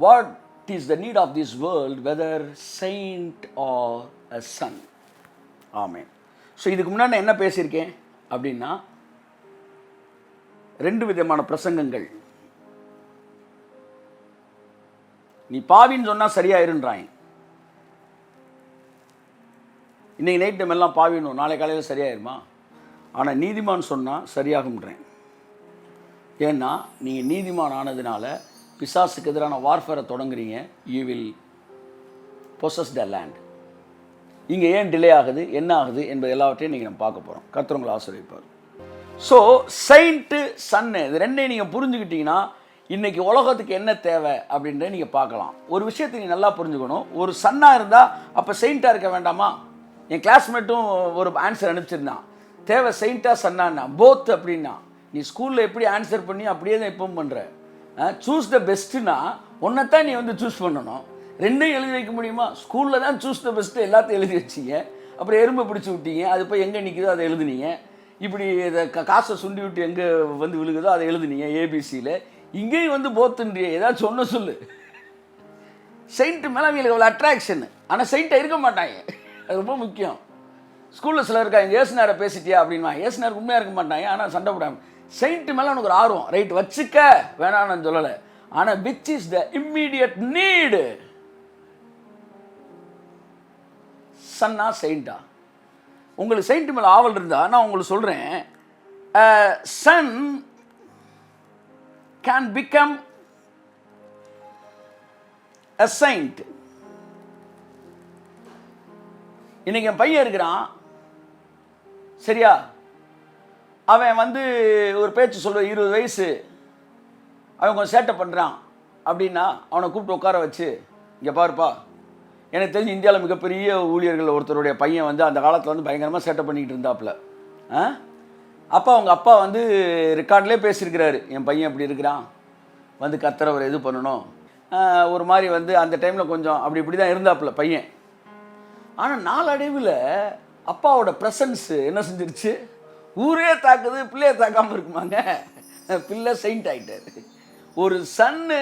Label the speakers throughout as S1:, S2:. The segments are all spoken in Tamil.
S1: What is the need of this world, whether saint or a son. Amen. So இதுக்கு முன்னாடி நான் என்ன பேசியிருக்கேன் அப்படின்னா, 2 விதமான பிரசங்கங்கள். நீ பாவின்னு சொன்னால் சரியாயிருன்றாங்க. இன்றைக்கி நைட் டைம் எல்லாம் பாவினும், நாளை காலையில் சரியாயிருமா? ஆனால் நீதிமான் சொன்னால் சரியாகும்ன்றேன். ஏன்னா நீங்கள் நீதிமான் ஆனதுனால பிசாசுக்கு எதிரான வார்ஃபேரை தொடங்குறீங்க. You will possess the land. இங்கே ஏன் டிலே ஆகுது, என்ன ஆகுது என்பது எல்லாவற்றையும் நீங்கள் நம்ம பார்க்க போகிறோம். கர்த்தர் உங்களை ஆசீர்வதிப்பார். ஸோ செயின்ட்டு சன்னு, இது ரெண்டையும் நீங்கள் புரிஞ்சுக்கிட்டீங்கன்னா இன்றைக்கி உலகத்துக்கு என்ன தேவை அப்படின்றத நீங்கள் பார்க்கலாம். ஒரு விஷயத்தை நீங்கள் நல்லா புரிஞ்சுக்கணும். ஒரு சன்னாக இருந்தால் அப்போ செயின்ட்டாக இருக்க வேண்டாமா? என் கிளாஸ்மேட்டும் ஒரு ஆன்சர் அனுப்பிச்சிருந்தான். தேவை செயின்ட்டாக சன்னான்னா போத் அப்படின்னா. நீ ஸ்கூலில் எப்படி ஆன்சர் பண்ணி அப்படியே தான் இப்பவும் பண்ணுற. சூஸ் த பெஸ்ட்டுன்னா ஒன்றைத்தான் நீ வந்து சூஸ் பண்ணணும். ரெண்டையும் எழுதி வைக்க முடியுமா? ஸ்கூலில் தான் சூஸ் த பெஸ்ட்டு எல்லாத்தையும் எழுதி வச்சிங்க. அப்புறம் எறும்பை பிடிச்சி விட்டீங்க, அது போய் எங்கே நிற்குதோ அதை எழுதுனீங்க. இப்படி இதை காசை சுண்டி விட்டு எங்கே வந்து விழுகுதோ அதை எழுதுனீங்க ஏபிசியில். இங்கேயும் வந்து போத்துன்றிய ஏதாச்சும் ஒன்று சொல்லு. செயின்ட்டு மேலே அவங்களுக்கு அவ்வளோ அட்ராக்ஷன், ஆனால் செயின்ட்டாக இருக்க மாட்டாங்க. அது ரொம்ப முக்கியம். ஸ்கூலில் சிலர் இருக்காங்க, ஏசுனாரை பேசிட்டியா அப்படின்னா ஏசுனாருக்கு உண்மையாக இருக்க மாட்டாங்க, ஆனால் சண்டை போடாமல். செயின்ட்டு மேலே உனக்கு ஒரு ஆர்வம், ரைட் வச்சுக்க வேணாம் நான் சொல்லலை. ஆனால் which is the immediate need? சன்னா செயின்ட்டா? உங்களுக்கு செயின்ட் மேலே ஆவல் இருந்தால் நான் உங்களுக்கு சொல்கிறேன், son can become a saint. இன்னைக்கு என் பையன் இருக்கிறான், சரியா? அவன் வந்து ஒரு பேச்சு சொல்ற 20 வயசு, அவன் கொஞ்சம் சேட்டை பண்ணுறான் அப்படின்னா அவனை கூப்பிட்டு உட்கார வச்சு, இங்கே பாருப்பா, எனக்கு தெரிஞ்சு இந்தியாவில் மிகப்பெரிய ஊழியர்கள் ஒருத்தருடைய பையன் வந்து அந்த காலத்தில் வந்து பயங்கரமாக சேட்டை பண்ணிக்கிட்டு இருந்தாப்புல. அப்போ அவங்க அப்பா வந்து ரெக்கார்ட்லேயே பேசியிருக்கிறாரு, என் பையன் இப்படி இருக்கிறான், வந்து கர்த்தரை ஒரு இது பண்ணணும், ஒரு மாதிரி வந்து அந்த டைமில் கொஞ்சம் அப்படி இப்படி தான் இருந்தாப்புல பையன். ஆனால் நாளடைவில் அப்பாவோட ப்ரெசன்ஸு என்ன செஞ்சிருச்சு, ஊரே தாக்குது, பிள்ளையை தாக்காமல் இருக்குமாங்க. பிள்ளை செயின்ட் ஆகிட்டார். ஒரு சன்னு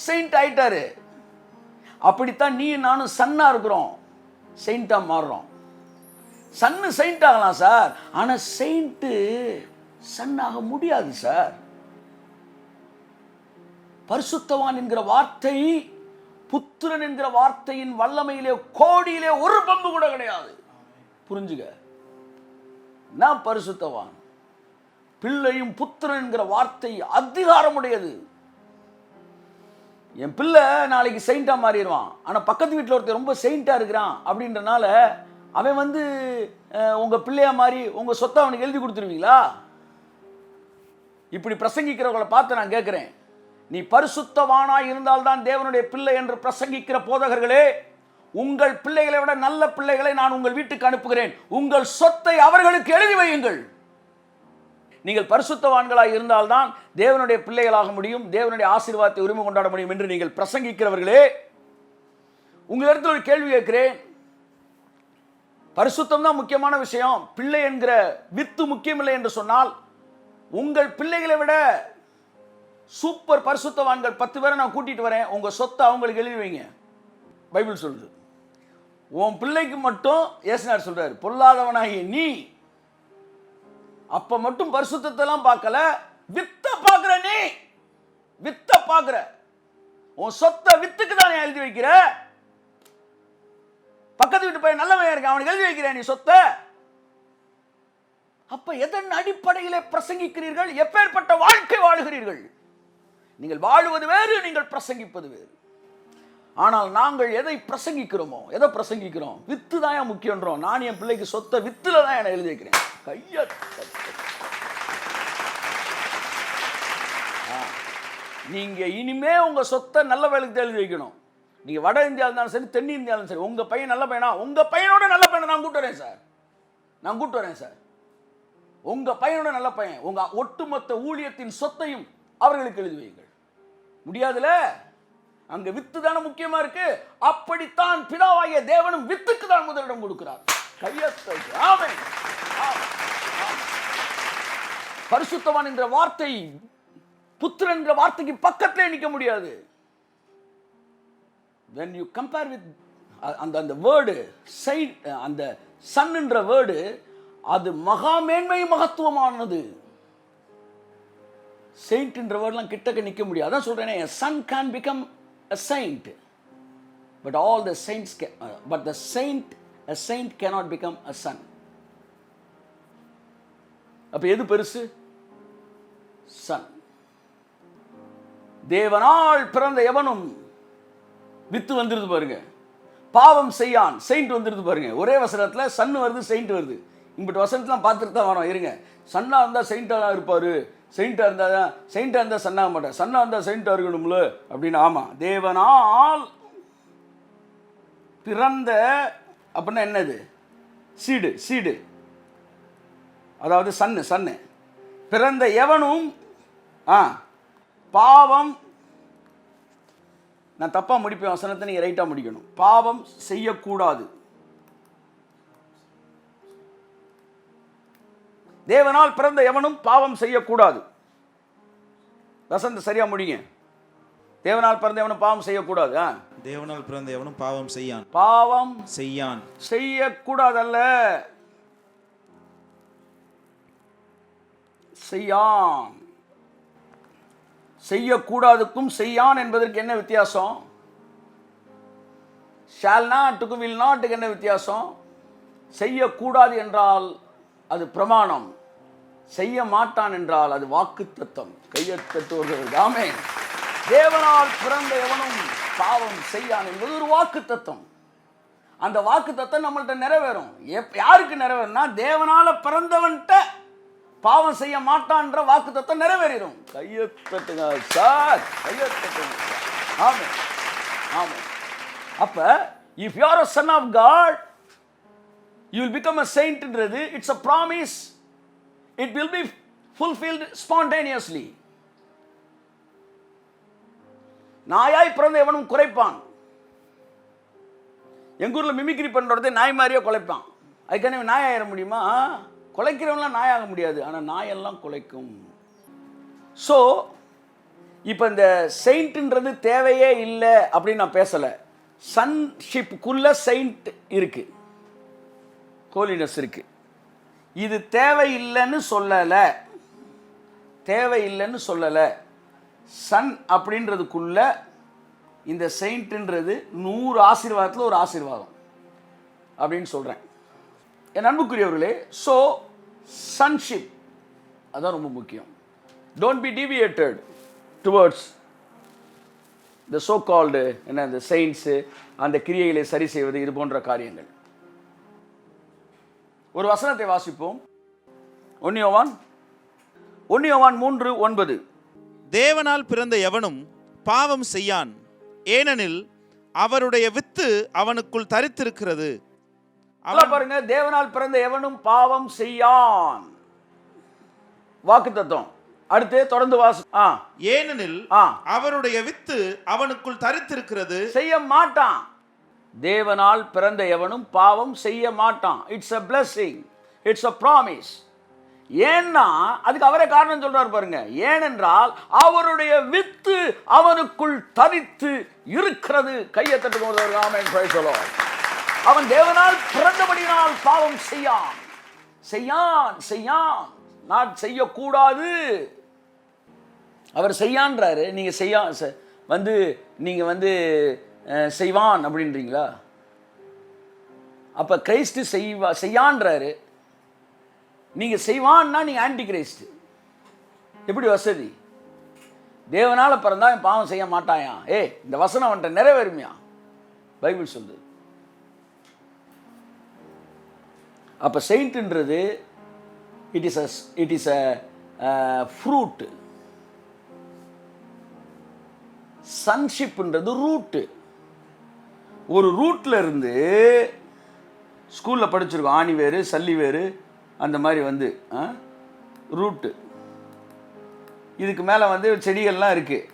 S1: செயின்ட் ஆகிட்டாரு. அப்படித்தான் நீ நானும் சன்னாக இருக்கிறோம், செயின்ட்டாக மாறுறோம். சன்னு செயின்ட் ஆகலாம் சார், ஆனால் செயின்ட்டு சன்னாக முடியாது சார். பரிசுத்தவான் என்கிற வார்த்தை புத்திரன் என்கிற வார்த்தையின் வல்லமையிலே கோடியிலே ஒரு பங்கு கூட கிடையாது. புரிஞ்சுக்க, நான் பரிசுத்தவான், பிள்ளையும் புத்திரன் என்கிற வார்த்தை அதிகாரமுடையது. என் பிள்ளை நாளைக்கு செயின்ட்டா மாறிடுவான், ஆனால் பக்கத்து வீட்டில் ஒருத்தர் ரொம்ப செயின்ட்டா இருக்கிறான் அப்படின்றனால அவன் வந்து உங்க பிள்ளையா மாறி உங்க சொத்தை அவனுக்கு எழுதி கொடுத்துருவீங்களா? இப்படி பிரசங்கிக்கிறவங்களை பார்த்து நான் கேட்கிறேன், நீ பரிசுத்தவானாய் இருந்தால்தான் தேவனுடைய பிள்ளை என்று பிரசங்கிக்கிற போதகர்களே, உங்கள் பிள்ளைகளை விட நல்ல பிள்ளைகளை நான் உங்கள் வீட்டுக்கு அனுப்புகிறேன். உங்கள் சொத்தை அவர்களுக்கு எழுதி வையுங்கள். நீங்கள் பரிசுத்தவான்களாக இருந்தால்தான் தேவனுடைய பிள்ளைகளாக முடியும், தேவனுடைய ஆசீர்வாதத்தை உரிமை கொண்டாட முடியும் என்று நீங்கள் பிரசங்கிக்கிறவர்களே, உங்களிடத்தில் ஒரு கேள்வி கேட்கிறேன். பரிசுத்தம் தான் முக்கியமான விஷயம், பிள்ளை என்கிற வித்து முக்கியமில்லை என்று சொன்னால், உங்கள் பிள்ளைகளை விட சூப்பர் பரிசுத்தவான்கள் 10 பேரை நான் கூட்டிட்டு வரேன், உங்க சொத்தை அவங்களுக்கு எழுதி வைங்க. பைபிள் சொல்லுது. உன் பிள்ளைக்கு மட்டும் ஏசுனார் சொல்றாரு, பொல்லாதவனாகிய நீ அப்ப மட்டும் பரிசுத்தத்தை எல்லாம் பார்க்கல, வித்த பார்க்கிற. நீ வித்த பார்க்கிற, உன் சொத்தை வித்துக்கு தான் எழுதி வைக்கிற. பக்கத்து வீட்டு பையன் நல்லவன் இருக்க, அவனுக்கு எழுதி வைக்கிற நீ சொத்தை. அப்ப எதன் அடிப்படையிலே பிரசங்கிக்கிறீர்கள்? எப்பேற்பட்ட வாழ்க்கை வாழுகிறீர்கள்? நீங்கள் வாழுவது வேறு, நீங்கள் பிரசங்கிப்பது வேறு. ஆனால் நாங்கள் எதை பிரசங்கிக்கிறோமோ, எதை பிரசங்கிக்கிறோம்? வித்து தான் முக்கியன்றோம். நான் என் பிள்ளைக்கு சொத்தை வித்துல தான் என்ன எழுதி வைக்கிறேன். கைய நீங்க இனிமே உங்க சொத்தை நல்ல வேலைக்கு எழுதி வைக்கணும். நீங்க வட இந்தியாவில் இருந்தாலும் சரி, தென் இந்தியாவிலும் சரி, உங்க பையன் நல்ல பையனா, உங்க பையனோட நல்ல பையனை நான் கூட்டு வரேன் சார், நான் கூட்டு வரேன் சார். உங்க பையனோட நல்ல பையன், உங்க ஒட்டுமொத்த ஊழியத்தின் சொத்தையும் அவர்களுக்கு எழுதி வையுங்கள். முடியாதுல, அங்க வித்து தானே முக்கியமா இருக்கு. அப்படித்தான் பிதாவாகிய தேவனும் வித்துக்கு தான் முதலிடம் கொடுக்கிறார். ஆமென். பரிசுத்தவான் என்ற வார்த்தை புத்திரன் என்ற வார்த்தைக்கு பக்கத்திலே நிற்க முடியாது. when you compare with அந்த வேர்டு சைட், அந்த சன்ன்ற வேர்டு அது மகா மேன்மை மகத்துவமானது. செயின்ட்ன்ற வேர்ட்லாம் கிட்டக்க நிற்க முடியாது. அதான் சொல்றேனே, a son can become a saint, but all the saints can, but a saint cannot become a son. அப்ப எது பெருசு? சன். தேவனால் பிறந்த எவனும் வித்து வந்துருது பாருங்க, பாவம் செய்யான், செயின்ட் வந்துருது பாருங்க. ஒரே வசனத்தில் சன் வருது, செயின்ட் வருது. இங்கிட்ட வசனத்தெலாம் பார்த்துட்டு தான் வரோம். இருங்க, சன்னாக இருந்தால் செயின்ட்டாக தான் இருப்பார், செயின்ட்டாக இருந்தால் தான், செயின்ட்டாக இருந்தால் சன்னாக மாட்டேன், சன்னாக இருந்தால் செயின்ட்டாக இருக்கணும்ல அப்படின்னு. ஆமாம், தேவனால் பிறந்த அப்படின்னா என்னது? சீடு, அதாவது சன்னு. பிறந்த எவனும் பாவம், நான் தப்பாக முடிப்பேன் வசனத்தை, நீங்கள் ரைட்டாக முடிக்கணும். பாவம் செய்யக்கூடாது. தேவனால் பிறந்த எவனும் பாவம் செய்யக்கூடாது. வசந்த சரியா முடிங்க. தேவனால் பிறந்த எவனும் பாவம் செய்யக்கூடாது.
S2: தேவனால் பிறந்த எவனும் பாவம் செய்யான்.
S1: பாவம்
S2: செய்யான்.
S1: செய்யக்கூடாதல்ல, செய்யான். செய்யக்கூடாதுக்கும் செய்யான் என்பதற்கு என்ன வித்தியாசம்? ஷால் நாட்டுக்கும் வில் நாட்டுக்கு என்ன வித்தியாசம்? செய்யக்கூடாது என்றால் அது பிரமாணம், செய்ய மாட்டான் என்றால் அது வாக்குத்தத்தம். கையத்தட்டுவர்கள் ஆமென். தேவனால் பிறந்த எவனும் பாவம் செய்யான் என்பது ஒரு வாக்குத்தத்தம். அந்த வாக்குத்தத்தம் நம்மள்ட்ட நிறைவேறும். யாருக்கு நிறைவேறும்னா, தேவனால பிறந்தவன்ட்ட பாவம் செய்ய மாட்டான்ற வாக்குத்தத்தம் நிறைவேறும். கையத்தட்டுங்க சார், கையத்தட்டுங்க. ஆமென், ஆமென். அப்ப if you are a son of God, you will become a saint என்றது it's a promise. It will be fulfilled spontaneously. நாயாய் பிறந்த எவனும் குறைப்பான். எங்க ஊர்ல மிமிக்ரி பண்றதே நாய் மாதிரியே குலைப்பான். அதுக்கான நாய் ஆயிட முடியுமா? குலைக்கிறவங்களாம் நாயாக முடியாது, ஆனால் நாயெல்லாம் குலைக்கும். ஸோ இப்போ இந்த செயின்ட்ன்றது தேவையே இல்லை அப்படின்னு நான் பேசலை. சன்ஷிப்புக்குள்ள செயின்ட் இருக்கு, ஹோலினஸ் இருக்கு. இது தேவையில்லைன்னு சொல்லலை. சன் அப்படின்றதுக்குள்ள இந்த செயின்ட்ன்றது 100 ஆசீர்வாதத்தில் ஒரு ஆசீர்வாதம் அப்படின்னு சொல்கிறேன் என் அன்புக்குரியவர்களே. ஸோ சன்ஷிப் அதான் ரொம்ப முக்கியம். Don't be deviated towards the so called என்ன, இந்த செயின்ஸு, அந்த கிரியைகளை சரி செய்வது, இது போன்ற காரியங்கள். ஒரு வசனத்தை வாசிப்போம். 1 யோவான் 3:9.
S2: தேவனால் பிறந்த எவனும் பாவம் செய்யான், ஏனெனில் அவருடைய வித்து அவனுக்குள் தரித்திருக்கிறது.
S1: பாருங்க, தேவனால் பிறந்த எவனும் பாவம் செய்யான், வாக்குத்தத்தம். அடுத்து தொடர்ந்து
S2: ஏனெனில் அவருடைய வித்து அவனுக்குள் தரித்திருக்கிறது.
S1: செய்ய மாட்டான். தேவனால் பிறந்த எவனும் பாவம் செய்ய மாட்டான். It's a blessing, it's a promise. ஏன்னா அதுக்கு அவரே காரணம் சொல்றாரு பாருங்க. ஏனென்றால் அவருடைய வித்து அவனுக்குள் தரித்து இருக்கிறது. கையை தட்டுவோம். ஆமென், பிரைஸ் தி லார்ட். அவன் தேவனால் பிறந்தபடியினால் பாவம் செய்யான். நான் செய்யக்கூடாது, அவர் செய்யான்றாரு. நீங்க நீங்க செய்வான் அப்படின்றீங்களா? அப்ப கிறிஸ்து செய்யான்றாரு, நீங்க செய்வான்னா நீங்க ஆன்டி கிரைஸ்ட். எப்படி வசதி? தேவனால பிறந்தா பாவம் செய்ய மாட்டாயா? இந்த வசனம் அவன்கிட்ட நிறைவேறுமையா? பைபிள் சொல்லுது. அப்போ செயின்ட்ன்றது இட் இஸ் அ ஃப்ரூட். சன்ஷிப்ன்றது ரூட்டு. ஒரு ரூட்ல இருந்து ஸ்கூலில் படிச்சிருக்கோம், ஆணி வேறு சல்லி வேறு அந்த மாதிரி ரூட்டு. இதுக்கு மேலே செடிகள்லாம் இருக்குது.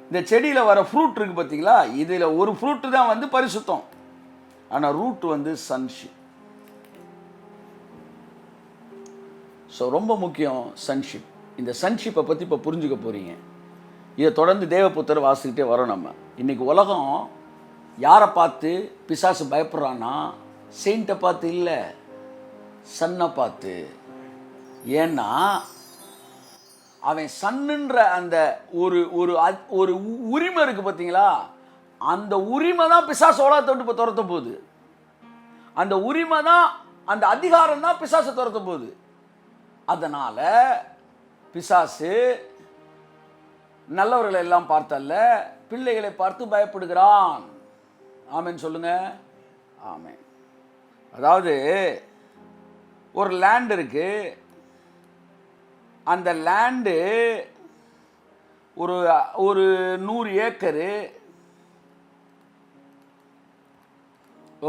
S1: இந்த செடியில் வர ஃப்ரூட் இருக்குது பார்த்தீங்களா? இதில் ஒரு ஃப்ரூட்டு தான் பரிசுத்தம், ஆனால் ரூட் சன்ஷிப். ஸோ ரொம்ப முக்கியம் சன்ஷிப். இந்த சன்ஷிப்பை பற்றி இப்போ புரிஞ்சுக்க போகிறீங்க. இதை தொடர்ந்து தேவபுத்தர் வாசிக்கிட்டே வரோம். நம்ம இன்றைக்கி உலகம் யாரை பார்த்து பிசாசு பயப்படுறான்னா செயின்ட்டை பார்த்து இல்லை, சன்னை பார்த்து. ஏன்னா அவன் சன்னுன்ற அந்த ஒரு ஒரு ஒரு உரிமை இருக்குது பார்த்தீங்களா, அந்த உரிமை தான் பிசாசு உலகத்தை விட்டு இப்போ துரத்த போகுது. அந்த உரிமை தான், அந்த அதிகாரம் தான் பிசாசை துரத்த போகுது. அதனால் பிசாசு நல்லவர்களை எல்லாம் பார்த்தல்ல, பிள்ளைகளை பார்த்து பயப்படுகிறான். ஆமென் சொல்லுங்க. ஆமென். அதாவது ஒரு லேண்ட் இருக்கு, அந்த லேண்டு ஒரு ஒரு 100 ஏக்கரு.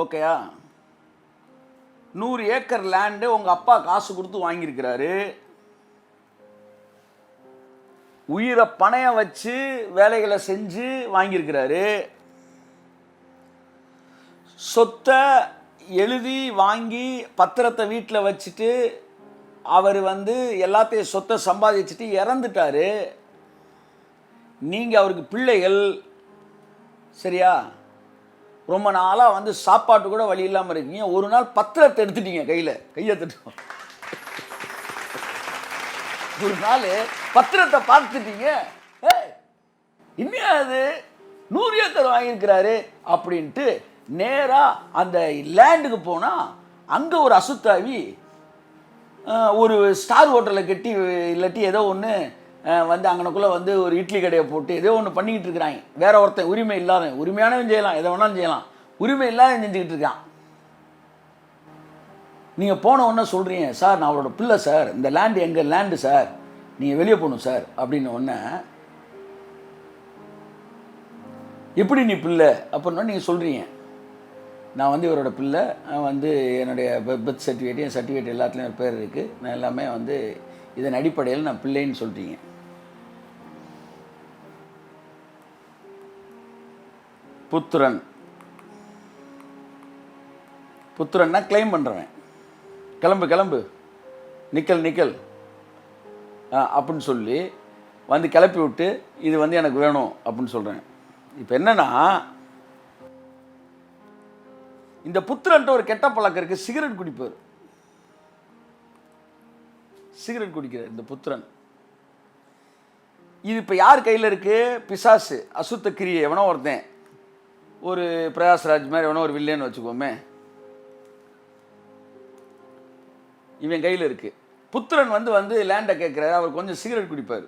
S1: ஓகேயா? 100 ஏக்கர் லேண்டு உங்கள் அப்பா காசு கொடுத்து வாங்கியிருக்கிறாரு. உயிரை பணையம் வச்சு வேலைகளை செஞ்சு வாங்கியிருக்கிறாரு. சொத்தை எழுதி வாங்கி பத்திரத்தை வீட்டில் வச்சுட்டு அவர் எல்லாத்தையும் சொத்தை சம்பாதிச்சுட்டு இறந்துட்டாரு. நீங்கள் அவருக்கு பிள்ளைகள், சரியா? ரொம்ப நாளாக சாப்பாட்டு கூட வழி இல்லாமல் இருக்கீங்க. ஒரு நாள் பத்திரத்தை எடுத்துட்டீங்க கையை தட்டு. ஒரு நாள் பத்திரத்தை பார்த்துட்டீங்க, இன்னும் அது 100 ஏக்கர் வாங்கியிருக்கிறாரு அப்படின்ட்டு நேராக அந்த லேண்டுக்கு போனால் அங்கே ஒரு அசுத்தாவி ஒரு ஸ்டார் ஹோட்டலில் கட்டி இல்லாட்டி ஏதோ ஒன்று அங்கனக்குள்ளே ஒரு இட்லி கடையை போட்டு ஏதோ ஒன்று பண்ணிக்கிட்டு இருக்கிறாங்க. வேற ஒருத்தன் உரிமை இல்லாத, உரிமையானவன் செய்யலாம், எதை வேணாலும் செய்யலாம், உரிமை இல்லாத செஞ்சுக்கிட்டு இருக்கான். நீங்கள் போன உடனே சொல்கிறீங்க, சார் நான் அவரோட பிள்ளை சார், இந்த லேண்டு எங்கள் லேண்டு சார், நீங்கள் வெளியே போகணும் சார் அப்படின்னு ஒன்று. எப்படி நீ பிள்ளை அப்படின்னா நீங்கள் சொல்கிறீங்க, நான் இவரோட பிள்ளை, என்னுடைய பர்த் சர்டிஃபிகேட், என் சர்டிஃபிகேட் எல்லாத்துலேயும் ஒரு பேர் இருக்குது, நான் எல்லாமே இதன் அடிப்படையில் நான் பிள்ளைன்னு சொல்கிறீங்க. புத்திரன்னா கிளைம் பண்ணுறவன், கிளம்பு நிக்கல் அப்படின்னு சொல்லி கிளப்பி விட்டு இது எனக்கு வேணும் அப்படின்னு சொல்கிறேன். இப்போ என்னன்னா, இந்த புத்திரன்ட்ட ஒரு கெட்ட பழக்கம் இருக்குது, சிகரெட் குடிப்பார். சிகரெட் குடிக்கிறார் இந்த புத்திரன். இது இப்போ யார் கையில் இருக்குது? பிசாசு, அசுத்த கிரியை. எவனோ ஒருத்தன், ஒரு பிரகாஷ்ராஜ் மாதிரி எவனோ ஒரு வில்லேன்னு வச்சுக்கோமே, இவன் கையில் இருக்குது. புத்திரன் லேண்டை கேட்குறாரு, அவர் கொஞ்சம் சிகரெட் குடிப்பார்.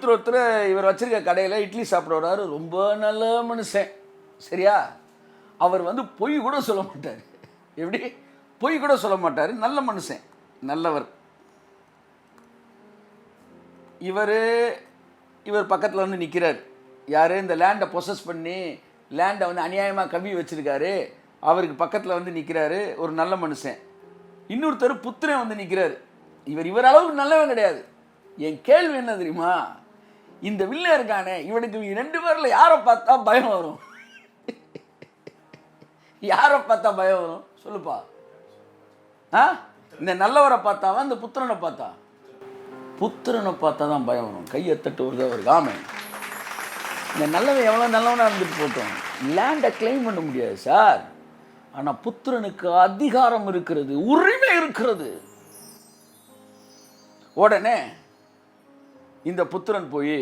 S1: ஒருத்தர் இவர் வச்சிருக்க கடையில் இட்லி சாப்பிட வர்றாரு, ரொம்ப நல்ல மனுஷன், சரியா? அவர் பொய் கூட சொல்ல மாட்டார். எப்படி? பொய் கூட சொல்ல மாட்டார், நல்ல மனுஷன், நல்லவர். இவர் பக்கத்தில் நிற்கிறார். யார்? இந்த லேண்டை பொசஸ் பண்ணி லேண்டை அநியாயமாக கவி வச்சிருக்காரு, அவருக்கு பக்கத்தில் நிற்கிறாரு ஒரு நல்ல மனுஷன். இன்னொருத்தர் புத்திரன் நிற்கிறார். இவர் அளவுக்கு நல்லவன் கிடையாது. என் கேள்வி என்ன தெரியுமா? இந்த வில்ல இருக்கானே, இவனுக்கு 2 பேரில் யாரை பார்த்தா பயம் வரும்? யாரை பார்த்தா பயம் வரும் சொல்லுப்பா? இந்த நல்லவரை பார்த்தாவா இந்த புத்திரனை பார்த்தா? புத்திரனை பார்த்தா தான் பயம் வரும். கையை தட்டு வருது ஒரு காமை. இந்த நல்லவன் எவ்வளோ நல்லவனாக இருந்துட்டு போட்டோம், லேண்டை கிளைம் பண்ண முடியாது சார். ஆனால் புத்திரனுக்கு அதிகாரம் இருக்கிறது, உரிமை இருக்கிறது. உடனே இந்த புத்திரன் போய்,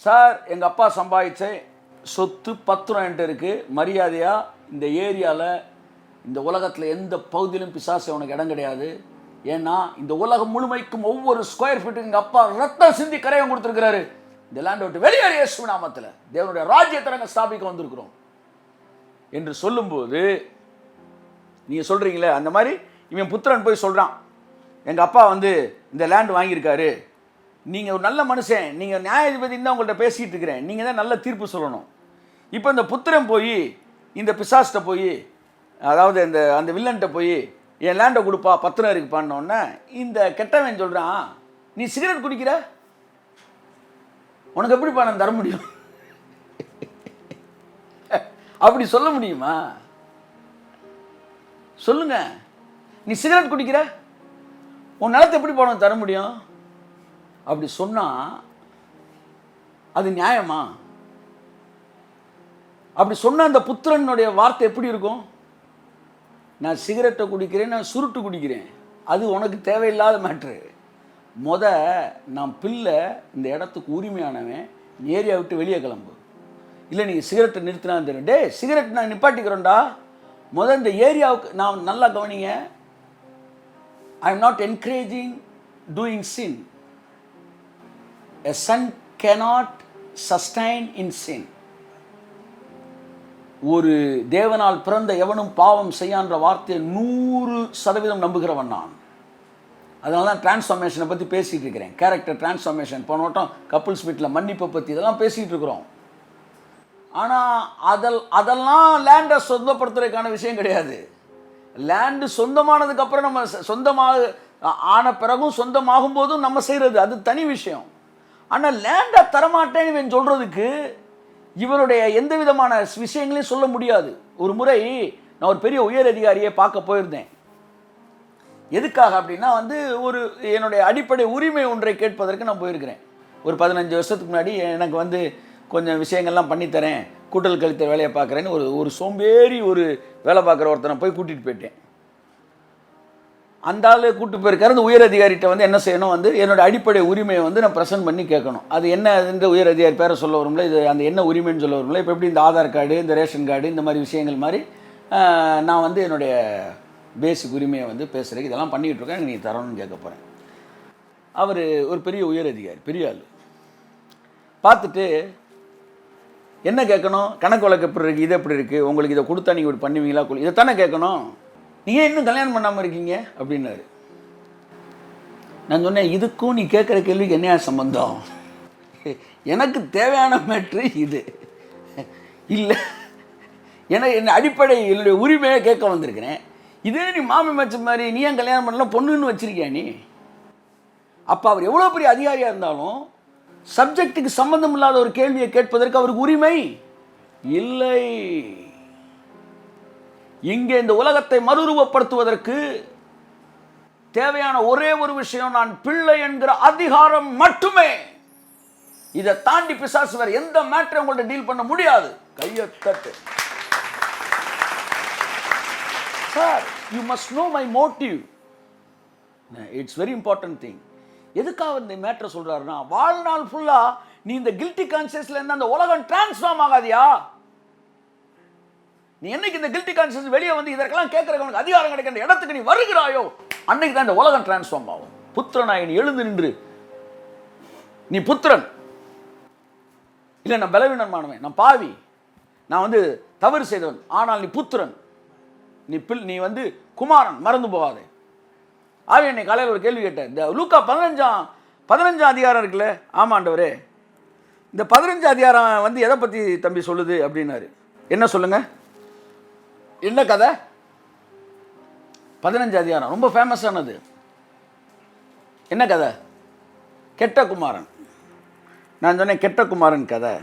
S1: சார் எங்கள் அப்பா சம்பாதிச்ச சொத்து பத்திரம் என்கிட்ட இருக்குது, மரியாதையாக இந்த ஏரியாவில் இந்த உலகத்தில் எந்த பகுதியிலும் பிசாசு உனக்கு இடம் கிடையாது. ஏன்னா இந்த உலகம் முழுமைக்கும் ஒவ்வொரு ஸ்கொயர் ஃபீட்டுக்கு எங்கள் அப்பா ரத்தம் சிந்தி கரையம் கொடுத்துருக்கிறாரு. இந்த லேண்டை விட்டு வெளியேறி இயேசு நாமத்தில் தேவனுடைய ராஜ்யத்தை நாங்கள் ஸ்தாபிக்க வந்திருக்கிறோம் என்று சொல்லும்போது, நீங்கள் சொல்கிறீங்களே அந்த மாதிரி இவன் புத்திரன் போய் சொல்கிறான், எங்கள் அப்பா இந்த லேண்டு வாங்கியிருக்காரு, நீங்கள் ஒரு நல்ல மனுஷன், நீங்கள் நியாயாதிபதினு தான் உங்கள்கிட்ட பேசிகிட்டு இருக்கிறேன், நீங்கள் தான் நல்ல தீர்ப்பு சொல்லணும். இப்போ இந்த புத்திரன் போய் இந்த பிசாஸ்கிட்ட போய், அதாவது அந்த வில்லன்கிட்ட போய் என் லேண்டை கொடுப்பா, பத்திரம் இருக்கு பண்ணோன்னே, இந்த கெட்டவன் சொல்கிறான், நீ சிகரெட் குடிக்கிற, உனக்கு எப்படி பணம் தர முடியும்? அப்படி சொல்ல முடியுமா? சொல்லுங்க. நீ சிகரெட் குடிக்கிற, உன் நிலத்தை எப்படி பணம் தர முடியும்? அப்படி சொன்னா அது நியாயமா? அப்படி சொன்ன அந்த புத்திரனுடைய வார்த்தை எப்படி இருக்கும்? நான் சிகரெட்டை குடிக்கிறேன், நான் சுருட்டு குடிக்கிறேன், அது உனக்கு தேவையில்லாத மேட்ரு. நான் பிள்ளை, இந்த இடத்துக்கு உரிமையானவன், ஏரியா விட்டு வெளியே கிளம்பு. இல்லை நீங்கள் சிகரெட்டை நிறுத்தினா தெரியும். டே சிகரெட் நான் நிப்பாட்டிக்கிறோண்டா. இந்த ஏரியாவுக்கு நான் நல்லா கவனிங்க. I am not encouraging doing sin. A son cannot sustain in sin. ஒரு தேவனால் பிறந்த எவனும் பாவம் செய்யான்ற வார்த்தையை 100% நம்புகிறவன் நான். அதனால தான் டிரான்ஸ்ஃபார்மேஷனை பற்றி பேசிகிட்டு இருக்கிறேன். கேரக்டர் டிரான்ஸ்ஃபார்மேஷன் போன வட்டம் கப்புள்ஸ் மீட்டில் மன்னிப்பை பற்றி இதெல்லாம் பேசிகிட்டு இருக்கிறோம். ஆனால் அதெல்லாம் லேண்டை சொந்தப்படுத்துறதுக்கான விஷயம் கிடையாது. லேண்டு சொந்தமானதுக்கப்புறம் நம்ம சொந்தமாக ஆன பிறகும் சொந்தமாகும் போதும் நம்ம செய்கிறது அது தனி விஷயம். ஆனால் லேண்டை தரமாட்டேன்னு இவன் சொல்கிறதுக்கு இவனுடைய எந்த விதமான விஷயங்களையும் சொல்ல முடியாது. ஒரு முறை நான் ஒரு பெரிய உயர் அதிகாரியை பார்க்க போயிருந்தேன். எதுக்காக அப்படின்னா என்னுடைய அடிப்படை உரிமை ஒன்றை கேட்பதற்கு நான் போயிருக்கிறேன். ஒரு 15 வருஷத்துக்கு முன்னாடி எனக்கு கொஞ்சம் விஷயங்கள்லாம் பண்ணித்தரேன், கூட்டல் கழித்த வேலையை பார்க்குறேன்னு ஒரு சோம்பேறி ஒரு வேலை பார்க்குற ஒருத்தனை போய் கூட்டிகிட்டு போயிட்டேன். அந்த ஆள் கூப்பிட்டு போயிருக்காரு. அந்த உயர் அதிகாரிகிட்ட என்ன செய்யணும், என்னோடய அடிப்படை உரிமையை நான் ப்ரெசென்ட் பண்ணி கேட்கணும். அது என்ன, இந்த உயர் அதிகாரி பேரை சொல்ல வரும்ல, இது அந்த என்ன உரிமைன்னு சொல்ல வரும்ல. இப்போ எப்படி இந்த ஆதார் கார்டு, இந்த ரேஷன் கார்டு, இந்த மாதிரி விஷயங்கள் மாதிரி நான் என்னுடைய பேசிக் உரிமையை பேசுகிறேன். இதெல்லாம் பண்ணிக்கிட்டு இருக்கேன், நீ தரணும்னு கேட்க போகிறேன். அவர் ஒரு பெரிய உயர் அதிகாரி, பெரிய ஆள். பார்த்துட்டு என்ன கேட்கணும், கணக்கு வழக்கு எப்படி இருக்குது, இது எப்படி இருக்குது, உங்களுக்கு இதை கொடுத்தா நீங்கள் இப்படி பண்ணுவீங்களா, இதை தானே கேட்கணும், நீங்கள் இன்னும் கல்யாணம் பண்ணாமல் இருக்கீங்க அப்படின்னாரு. நான் சொன்னேன், இதுக்கும் நீ கேட்குற கேள்விக்கு என்ன சம்பந்தம்? எனக்கு தேவையான மேட்ரு இது இல்லை. என்ன அடிப்படை என்னுடைய உரிமையை கேட்க வந்திருக்கிறேன். இதே நீ மாமி மச்ச மாதிரி நீ ஏன் கல்யாணம் பண்ணலாம் பொண்ணுன்னு வச்சிருக்கியா நீ? அப்போ அவர் எவ்வளோ பெரிய அதிகாரியாக இருந்தாலும் சப்ஜெக்டுக்கு சம்பந்தம் இல்லாத ஒரு கேள்வியை கேட்பதற்கு அவருக்கு உரிமை இல்லை. இங்கே இந்த உலகத்தை மறுரூபப்படுத்துவதற்கு தேவையான ஒரே ஒரு விஷயம், நான் பிள்ளை என்கிற அதிகாரம் மட்டுமே. இதை தாண்டி பிசாசு வேற எந்த மேட்டரை உங்கள்ட்ட டீல் பண்ண முடியாது. கையை தட்டு. Sir, you must know my motive. It's very important thing. எதுக்காக இந்த மேட்டரை சொல்றாருன்னா, வாழ்நாள் ஃபுல்லா நீ இந்த கில்ட்டி கான்சியஸ்ல இருந்து அந்த உலகம் டிரான்ஸ்ஃபார்ம் ஆகாதியா? நீ என்னைக்கு இந்த கில்ட்டி கான்சியஸ் வெளியே இதற்கெல்லாம் கேட்கறவனுக்கு அதிகாரம் கிடைக்கிற இடத்துக்கு நீ வருகிறாயோ, அன்னைக்கு தான் இந்த உலகம் டிரான்ஸ்ஃபார்ம் ஆகும். புத்திரனாய் நீ எழுந்து நின்று, நீ புத்திரன் இல்லை, நான் பலவீனமானவன், நான் பாவி, நான் தவறு செய்தவன், ஆனால் நீ புத்திரன், நீ குமாரன், மறந்து போகாதே. ஆவி என்னை காலையில் ஒரு கேள்வி கேட்டேன். இந்த லூக்கா 15 அதிகாரம் இருக்குல்ல, ஆமாண்டவரே, இந்த 15 அதிகாரம் எதை பற்றி தம்பி சொல்லுது அப்படின்னாரு. என்ன சொல்லுங்க, என்ன கதை? 15 அதிகாரம் ரொம்ப ஃபேமஸானது. என்ன கதை? கெட்ட குமாரன். நான் சொன்னேன் கெட்ட குமாரன் கதை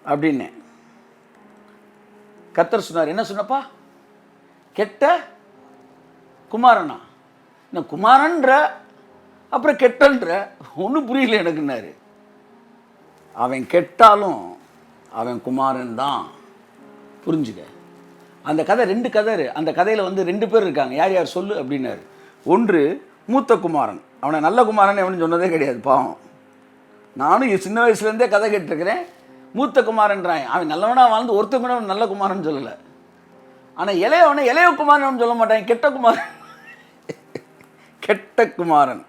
S1: அப்படின்னேன். கர்த்தர் சொன்னார், என்ன சொன்னப்பா? கெட்ட குமாரனா? நான் குமாரன்ற அப்புறம் கெட்டன்ற, ஒன்றும் புரியல எனக்குன்னாரு. அவன் கெட்டாலும் அவன் குமாரன் தான், புரிஞ்சுக்க. அந்த கதை 2 கதை. அந்த கதையில் 2 பேர் இருக்காங்க. யார் யார் சொல்லு அப்படின்னாரு. ஒன்று மூத்த குமாரன். அவனை நல்ல குமாரன் எவனு சொன்னதே கிடையாது, பாவம். நானும் சின்ன வயசுலேருந்தே கதை கேட்டிருக்கிறேன். மூத்த குமாரன்றான். அவன் நல்லவனாக வாழ்ந்து ஒருத்த கூட அவன் நல்ல குமாரன் சொல்லலை. ஆனால் இளைய குமாரன் சொல்ல மாட்டான், கெட்ட குமாரன். கெட்ட குமாரன்,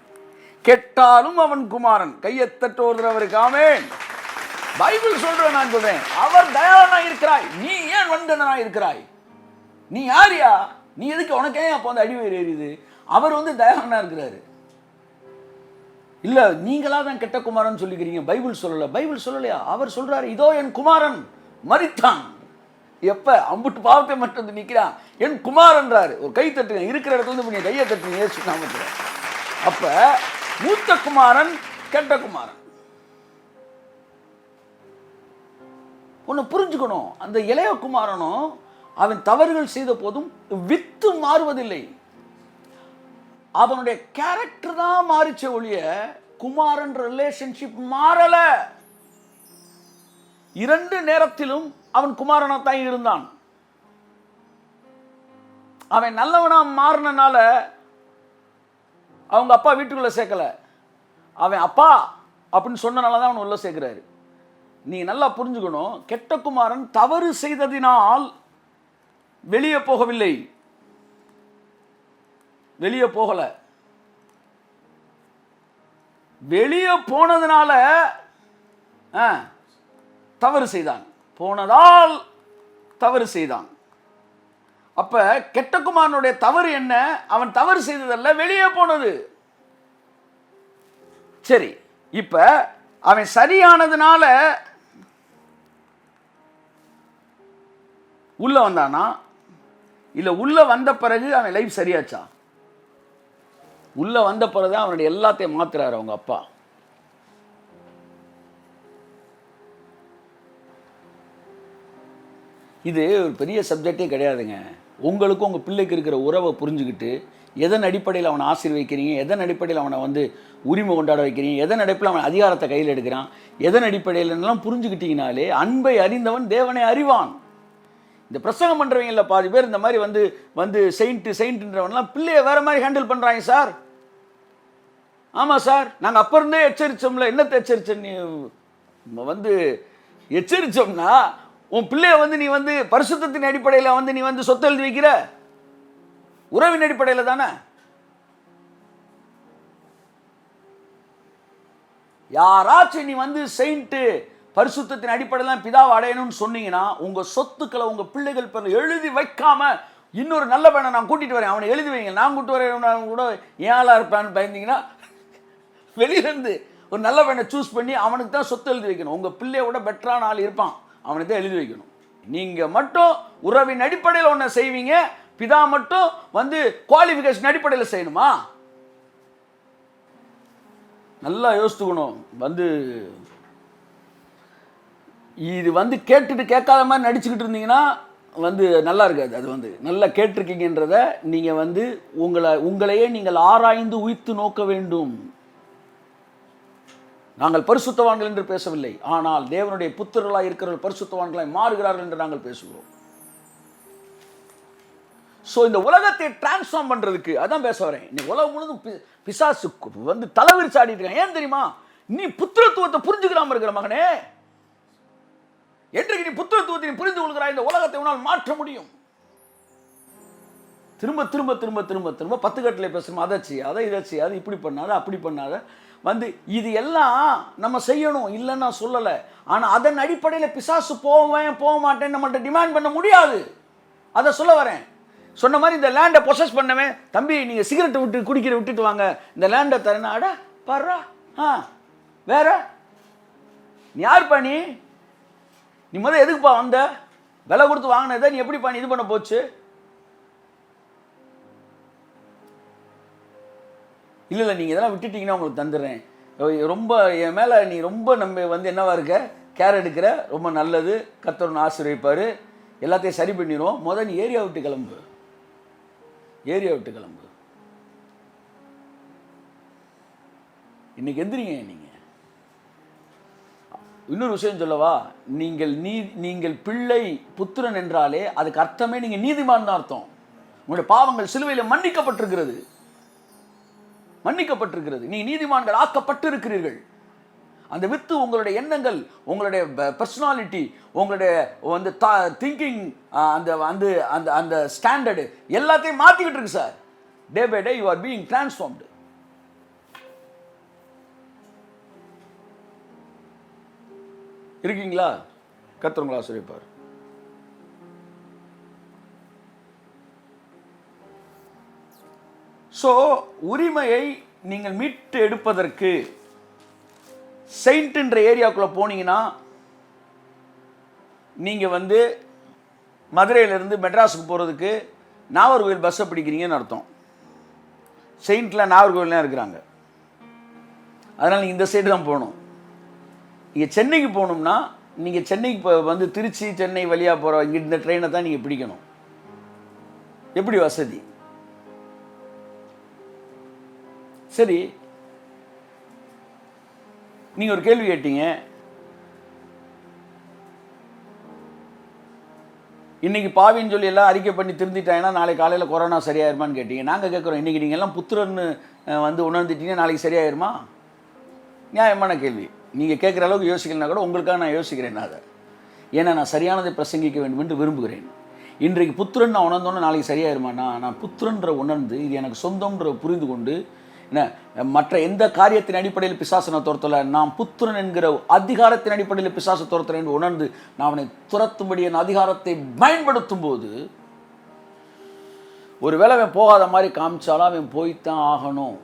S1: கெட்டாலும் அவன் குமாரன். கையை தட்டுவதற்கு ஆமென். பைபிள் சொல்றேன், நான் சொல்றேன், அவர் தயாளனா இருக்கிறாய், நீ ஏன் வந்தனா இருக்கிறாய்? நீ யாரியா? நீ எதுக்கு, உனக்கு ஏன் அப்போ அடிவயிறு எரியுது? அவர் தயாளனா இருக்கிறாரு. இல்ல நீங்களா தான் கெட்ட குமாரன் சொல்லிக்கிறீங்க, பைபிள் சொல்லல. பைபிள் சொல்லலையா? அவர் சொல்றாரு, இதோ என் குமாரன் மரித்தான். எப்ப? அம்புட்டு பாவத்தை மட்டும் நிற்கிறான், என் குமாரன்றாரு. ஒரு கை தட்டுங்க, இருக்கிற இடத்துல கையை தட்டுங்க இயேசு நாமத்துல. அப்ப மூத்த குமாரன் கெட்ட குமாரன். ஒன்று புரிஞ்சுக்கணும், அந்த இளைய குமாரனும் அவன் தவறுகள் செய்த போதும் வித்து மாறுவதில்லை. அவனுடைய கேரக்டர் தான் மாறிச்ச ஒழிய குமாரன் ரிலேஷன்ஷிப் மாறல. 2 நேரத்திலும் அவன் குமாரனா தான் இருந்தான். அவன் நல்லவனா மாறினால அவங்க அப்பா வீட்டுக்குள்ள சேர்க்கல, அவன் அப்பா அப்படின்னு சொன்னனால தான் அவன் உள்ள சேர்க்கிறாரு. நீங்க நல்லா புரிஞ்சுக்கணும், கெட்ட குமாரன் தவறு செய்ததினால் வெளியே போகவில்லை, வெளியே போகல. வெளியே போனதுனால தவறு செய்தான், போனதால் தவறு செய்தான். அப்ப கெட்ட குமாரனுடைய தவறு என்ன? அவன் தவறு செய்ததல்ல, வெளியே போனது. சரி, இப்ப அவன் சரியானதுனால உள்ள வந்தானா, இல்ல உள்ள வந்த பிறகு அவன் லைஃப் சரியாச்சா? உள்ள வந்த பிறகு அவனுடைய எல்லாத்தையும் மாத்துறாரு அவங்க அப்பா. இது ஒரு பெரிய சப்ஜெக்டே கிடையாதுங்க. உங்களுக்கும் உங்கள் பிள்ளைக்கு இருக்கிற உறவை புரிஞ்சுக்கிட்டு எதன் அடிப்படையில் அவனை ஆசீர்வதிக்கிறீங்க, எதன் அடிப்படையில் அவனை வந்து உரிமை கொண்டாட வைக்கிறீங்க, எதன் அடிப்படையில் அவன் அதிகாரத்தை கையில் எடுக்கிறான், எதன் அடிப்படையிலலாம் புரிஞ்சுக்கிட்டீங்கனாலே அன்பை அறிந்தவன் தேவனை அறிவான். இந்த பிரசங்கம் பண்ணுறவங்கள பாதி பேர் இந்த மாதிரி வந்து வந்து செயின்ட்ன்றவன்லாம் பிள்ளையை வேறு மாதிரி ஹேண்டில் பண்ணுறாங்க சார். ஆமாம் சார், நாங்கள் அப்போ இருந்தே எச்சரித்தோம்ல. என்னத்தை எச்சரிச்சோம்? வந்து எச்சரித்தோம்னா உன் பிள்ளைய வந்து நீ வந்து பரிசுத்தத்தின் அடிப்படையில் வந்து நீ வந்து சொத்து எழுதி வைக்கிற, உறவின் அடிப்படையில் தானே. யாராச்சும் நீ வந்து செயின்ட்டு பரிசுத்தத்தின் அடிப்படையில் பிதாவை அடையணும்னு சொன்னீங்கன்னா உங்க சொத்துக்களை உங்க பிள்ளைகள் பேர்ல எழுதி வைக்காம இன்னொரு நல்ல பையனை நான் கூட்டிட்டு வரேன், அவனை எழுதி வைங்க, நான் கூட்டு வரேன் கூட ஏழா இருப்பான்னு பயந்தீங்கன்னா வெளியிலேருந்து ஒரு நல்ல பையனை சூஸ் பண்ணி அவனுக்கு தான் சொத்து எழுதி வைக்கணும். உங்க பிள்ளையோட பெட்டரான ஆள் இருப்பான், அவனுக்கு தான் எழுதி வைக்கணும். நீங்க மட்டும் உறவின் அடிப்படையில் ஒன்றை செய்வீங்க, பிதா மட்டும் வந்து குவாலிஃபிகேஷன் அடிப்படையில் செய்யணுமா? நல்லா யோசித்துக்கணும். வந்து இது வந்து கேட்டுட்டு கேட்காத மாதிரி நடிச்சுக்கிட்டு இருந்தீங்கன்னா வந்து நல்லா இருக்காது. அது வந்து நல்லா கேட்டிருக்கீங்கன்றத நீங்கள் வந்து உங்களையே நீங்கள் ஆராய்ந்து உய்த்து நோக்க வேண்டும். நாங்கள் பரிசுத்தவான்கள் என்று பேசவில்லை, ஆனால் தேவனுடைய புத்திரர்களாக இருக்கிறவர்கள் பரிசுத்தவான்களாய் மாறுகிறார்கள் என்று நாங்கள் பேசுகிறோம். ஸோ இந்த உலகத்தை டிரான்ஸ்ஃபார்ம் பண்ணுறதுக்கு அதான் பேச வரேன். இன்னைக்கு உலகம் முழுதும் பிசாசு வந்து தலைவிரிச்சு ஆடிட்டு இருக்கான். ஏன் தெரியுமா? நீ புத்திரத்துவத்தை புரிஞ்சுக்கிறாம இருக்கிற மகனே. என்றைக்கு நீ புத்திரத்துவத்தை நீ புரிந்து கொள்கிறாய், இந்த உலகத்தை உன்னால் மாற்ற முடியும். திரும்ப திரும்ப திரும்ப திரும்ப திரும்ப 10 கட்டிலே பேசுகிறோம், அதைச்சி அதை இதைச்சி அது இப்படி பண்ணாத அப்படி பண்ணாத வந்து இது எல்லாம் நம்ம செய்யணும், இல்லைன்னு நான் சொல்லலை. ஆனால் அதன் அடிப்படையில் பிசாசு போக மாட்டேன்னு நம்மள்ட்ட டிமாண்ட் பண்ண முடியாது. அதை சொல்ல வரேன். சொன்ன மாதிரி இந்த லேண்டை பொசஸ் பண்ணவே, தம்பி நீங்கள் சிகரெட்டை விட்டுட்டு வாங்க, இந்த லேண்டை தரேன்னா, அட பர்றா வேற நீ யாருப்பா? நீ முதல் எதுக்குப்பா வந்த? விலை கொடுத்து வாங்கினதை நீ எப்படிப்பா நீ இது பண்ண போச்சு? இல்லை நீங்கள் இதெல்லாம் விட்டுட்டீங்கன்னா உங்களுக்கு தந்துடுறேன். ரொம்ப என் மேலே நீ ரொம்ப நம்ம வந்து என்னவா இருக்க, கேர் எடுக்கிற, ரொம்ப நல்லது, கர்த்தர் ஆசீர்வதிப்பார், எல்லாத்தையும் சரி பண்ணிடுவோம். முதல் நீ ஏரியா விட்டு கிளம்பு. இன்னைக்கு எந்திரிங்க. நீங்கள் இன்னொரு விஷயம் சொல்லவா? நீங்கள் பிள்ளை புத்திரன் என்றாலே அதுக்கு அர்த்தமே நீங்கள் நீதிமான் தான் அர்த்தம். உங்களுடைய பாவங்கள் சிலுவையில் மன்னிக்கப்பட்டிருக்கிறது. நீ நீதிமான்கள் ஆக்கப்பட்டு இருக்கிறீர்கள். அந்த வித்து உங்களுடைய எண்ணங்கள், உங்களுடைய பர்சனாலிட்டி, உங்களுடைய வந்து திங்கிங், அந்த அந்த அந்த அந்த ஸ்டாண்டர்டு எல்லாத்தையும் மாற்றிக்கிட்டு இருக்கு sir. Day by day you are being transformed. இருக்கீங்களா? கர்த்தர் உங்களை ஆசீர்வதிப்பார். ஸோ உரிமையை நீங்கள் மீட்டு எடுப்பதற்கு செயின்ட்ன்ற ஏரியாவுக்குள்ளே போனீங்கன்னா நீங்கள் வந்து மதுரையிலேருந்து மெட்ராஸுக்கு போகிறதுக்கு நாகர்கோவில் பஸ்ஸை பிடிக்கிறீங்கன்னு அர்த்தம். செயின்ட்டில் நாகர்கோவில்லாம் இருக்கிறாங்க. அதனால் நீங்கள் இந்த சைடு தான் போகணும். நீங்கள் சென்னைக்கு போகணும்னா நீங்கள் சென்னைக்கு இப்போ வந்து திருச்சி சென்னை வழியாக போகிற இங்கே இந்த ட்ரெயினை தான் நீங்கள் பிடிக்கணும். எப்படி வசதி? சரி, நீங்கள் ஒரு கேள்வி கேட்டீங்க, இன்றைக்கி பாவின்னு சொல்லி எல்லாம் அறிக்கை பண்ணி திருந்திட்டாங்கன்னா நாளைக்கு காலையில் கொரோனா சரியாயிருமான்னு கேட்டீங்க. நாங்கள் கேட்குறோம், இன்றைக்கி நீங்கள் எல்லாம் புத்திரன்னு வந்து உணர்ந்துட்டீங்கன்னா நாளைக்கு சரியாயிருமா? நியாயமான கேள்வி. நீங்கள் கேட்குற அளவுக்கு யோசிக்கலனா கூட உங்களுக்காக நான் யோசிக்கிறேன். அதை ஏன்னா நான் சரியானதை பிரசங்கிக்க வேண்டும் என்று விரும்புகிறேன். இன்றைக்கு புத்திரன் நான் உணர்ந்தோன்னே நாளைக்கு சரியாயிருமாண்ணா? நான் புத்திரன்ற உணர்ந்து இது எனக்கு சொந்தம்ன்ற புரிந்து கொண்டு என்ன மற்ற எந்த காரியத்தின் அடிப்படையில் பிசாசனை துரத்தலை, நான் புத்திரன் என்கிற அதிகாரத்தின் அடிப்படையில் பிசாசை துரத்துறேன் என்று உணர்ந்து நான் அவனை துரத்தும்படி என் அதிகாரத்தை பயன்படுத்தும் போது ஒருவேளை அவன் போகாத மாதிரி காமிச்சாலும் அவன் போய்த்தான் ஆகணும்.